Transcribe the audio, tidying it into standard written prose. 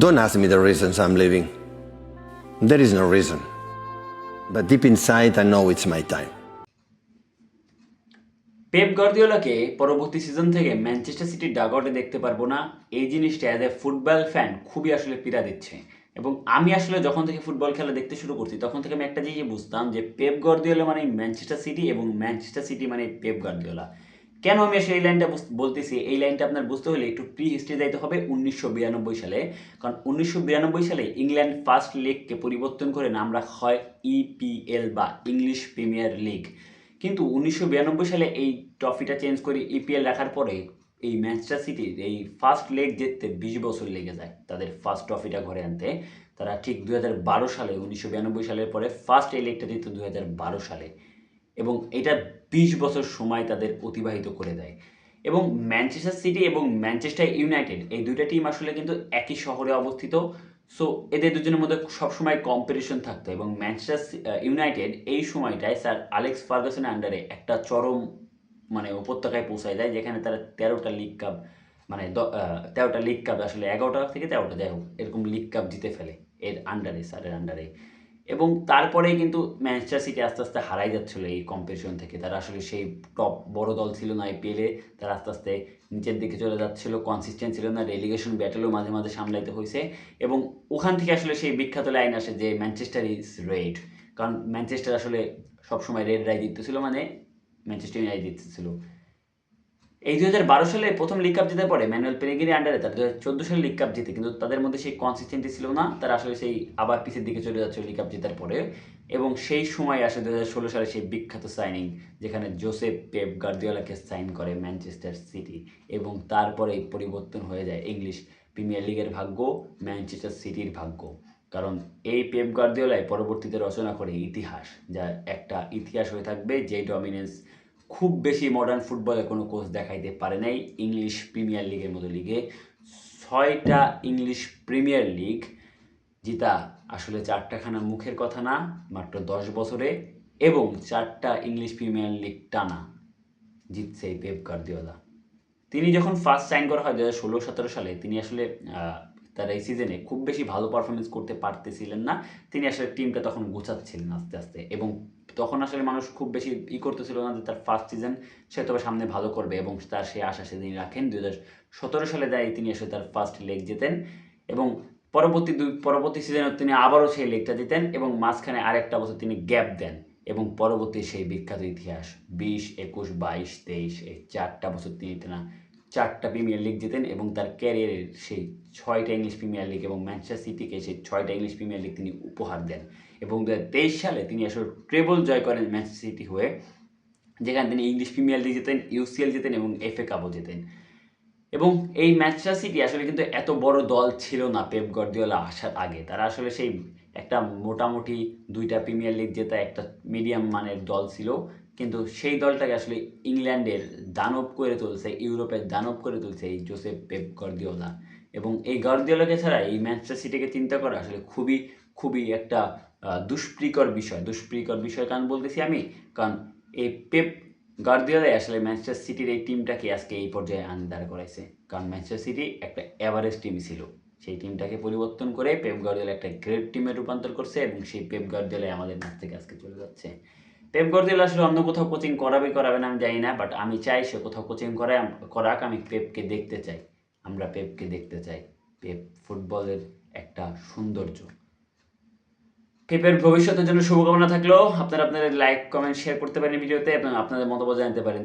Don't ask me the reasons I'm leaving. There is no reason. But deep inside, I know it's my time. Pep গার্দিওলাকে পরবর্তী season থেকে Manchester সিটির ডাগআউটে দেখতে পারবো না, এই জিনিসটা অ্যাজ এ ফুটবল ফ্যান খুবই আসলে পীড়া দিচ্ছে। এবং আমি আসলে যখন থেকে ফুটবল খেলা দেখতে শুরু করছি তখন থেকে আমি একটা জিনিস বুঝতাম যে পেপ গার্দিওলা মানে ম্যানচেস্টার সিটি এবং ম্যানচেস্টার সিটি মানে পেপ গার্দিওলা। কেন আমি আসলে এই লাইনটা বলতেছি, এই লাইনটা আপনার বুঝতে হলে একটু প্রি হিস্ট্রি যাইতে হবে 1992 সালে। কারণ 1992 সালে ইংল্যান্ড ফার্স্ট লিগকে পরিবর্তন করে নাম রাখা হয় ইপিএল বা ইংলিশ প্রিমিয়ার লিগ। কিন্তু 1992 সালে এই ট্রফিটা চেঞ্জ করে ইপিএল রাখার পরে এই ম্যানচেস্টার সিটির এই ফার্স্ট লেগ জিততে 20 বছর লেগে যায় তাদের ফার্স্ট ট্রফিটা ঘরে আনতে। তারা ঠিক 2012 সালে 1992 সালের পরে ফার্স্ট এই লেগটা জিততো 2012 সালে, এবং এটা 20 বছর সময় তাদের অতিবাহিত করে দেয়। এবং ম্যানচেস্টার সিটি এবং ম্যানচেস্টার ইউনাইটেড এই দুইটা টিম আসলে কিন্তু একই শহরে অবস্থিত। সো এদের দুজনের মধ্যে সবসময় কম্পিটিশন থাকতো, এবং ম্যানচেস্টার ইউনাইটেড এই সময়টায় স্যার অ্যালেক্স ফার্গুসনের আন্ডারে একটা চরম মানে উপত্যকায় পৌঁছায় যায়, যেখানে তারা 13টা লিগ কাপ মানে 13টা লিগ কাপ আসলে 11টা থেকে 13টা যাই হোক এরকম লিগ কাপ জিতে ফেলে এর আন্ডারে, স্যারের আন্ডারে। এবং তারপরেই কিন্তু ম্যানচেস্টার সিটি আস্তে আস্তে হারাই যাচ্ছিল এই কম্পিটিশন থেকে। তারা আসলে সেই টপ বড় দল ছিল না আইপিএলে, তারা আস্তে আস্তে নিচের দিকে চলে যাচ্ছিল, কনসিস্টেন্ট ছিল না, রেলিগেশন ব্যাটেলও মাঝে মাঝে সামলাইতে হয়েছে। এবং ওখান থেকে আসলে সেই বিখ্যাত লাইন আসে যে ম্যানচেস্টার ইজ রেড। কারণ ম্যানচেস্টার আসলে সবসময় রেড রাই জিততেছিল, মানে ম্যানচেস্টার ইউনাইটেড জিততেছিল। এই 2012 সালে প্রথম লিগ কাপ জেতার পরে ম্যানুয়েল পেলেগ্রিনি আন্ডারে তারা 2014 সালে লিগ কাপ জিতে, কিন্তু তাদের মধ্যে সেই কনসিস্টেন্সি ছিল না, তারা আসলে সেই আবার পিছের দিকে চলে যাচ্ছে লিগ কাপ জেতার পরে। এবং সেই সময় আসে 2016 সালে সেই বিখ্যাত সাইনিং, যেখানে জোসেফ পেপ গার্দিওলাকে সাইন করে ম্যানচেস্টার সিটি, এবং তারপরে পরিবর্তন হয়ে যায় ইংলিশ প্রিমিয়ার লিগের ভাগ্য, ম্যানচেস্টার সিটির ভাগ্য। কারণ এই পেপ গার্দিওলাই পরবর্তীতে রচনা করে ইতিহাস, যা একটা ইতিহাস হয়ে থাকবে, যে ডমিনেন্স খুব বেশি মডার্ন ফুটবলে কোনো কোচ দেখাইতে পারে নাই ইংলিশ প্রিমিয়ার লিগের মতো লিগে। 6টা ইংলিশ প্রিমিয়ার লিগ জিতা আসলে চারটাখানা মুখের কথা না, মাত্র 10 বছরে। এবং 4টা ইংলিশ প্রিমিয়ার লিগ টানা জিতছে এই পেপ গার্দিওলা। তিনি যখন ফার্স্ট সাইন করা হয় 2016-17 সালে, তিনি আসলে তার এই সিজনে খুব বেশি ভালো পারফরমেন্স করতে পারতেছিলেন না। তিনি আসলে টিমটা তখন গোছাচ্ছিলেন আস্তে আস্তে, এবং তখন আসলে মানুষ খুব বেশি করতেছিল না যে তার ফার্স্ট সিজন সে তবে সামনে ভালো করবে, এবং তার সেই আশা সেদিন রাখেন। 2017 সালে দেয় তিনি আসলে তার ফার্স্ট লেগ জেতেন, এবং পরবর্তী সিজনে তিনি আবারও সেই লেগটা জিতেন, এবং মাঝখানে আরেকটা বছর তিনি গ্যাপ দেন। এবং পরবর্তী সেই বিখ্যাত ইতিহাস 20, 21, 22, 23 এই 4টা বছর তিনি টানা 4টা প্রিমিয়ার লিগ জেতেন, এবং তার ক্যারিয়ারের সেই 6টা ইংলিশ প্রিমিয়ার লিগ এবং ম্যানচেস্টার সিটিকে সেই 6টা ইংলিশ প্রিমিয়ার লিগ তিনি উপহার দেন। এবং 2023 সালে তিনি আসলে ট্রেবল জয় করেন ম্যানচেস্টার সিটি হয়ে, যেখানে তিনি ইংলিশ প্রিমিয়ার লিগ জেতেন, ইউসিএল জেতেন এবং এফএ কাপও জেতেন। এবং এই ম্যানচেস্টার সিটি আসলে কিন্তু এত বড় দল ছিল না পেপ গার্দিওলা আসার আগে। তারা আসলে সেই একটা মোটামুটি 2টা প্রিমিয়ার লিগ জেতা একটা মিডিয়াম মানের দল ছিল, কিন্তু সেই দলটাকে আসলে ইংল্যান্ডের দানব করে তুলছে, ইউরোপের দানব করে তুলছে এই জোসেফ পেপ গার্দিওলা। এবং এই গার্দিওলাকে ছাড়া এই ম্যানচেস্টার সিটিকে চিন্তা করা আসলে খুবই খুবই একটা দুষ্প্রিকর বিষয় কারণ বলতেছি আমি, কারণ এই পেপ গার্দিওলাই আসলে ম্যানচেস্টার সিটির এই টিমটাকে আজকে এই পর্যায়ে দাঁড় করাইছে। কারণ ম্যানচেস্টার সিটি একটা অ্যাভারেজ টিম ছিল, সেই টিমটাকে পরিবর্তন করে পেপ গার্দিওলা একটা গ্রেট টিমে রূপান্তর করছে, এবং সেই পেপ গার্দিওলাই আমাদের মাঠ থেকে আজকে চলে যাচ্ছে। পেপ গার্দিওলা আসলে অন্য কোথাও কোচিং করাবে না আমি জানি না, বাট আমি চাই সে কোথাও কোচিং করাক। আমি পেপকে দেখতে চাই, আমরা পেপকে দেখতে চাই। পেপ ফুটবলের একটা সৌন্দর্য। পেপের ভবিষ্যতের জন্য শুভকামনা থাকলেও আপনারা আপনাদের লাইক কমেন্ট শেয়ার করতে পারেন ভিডিওতে, এবং আপনাদের মতামত জানাতে পারেন।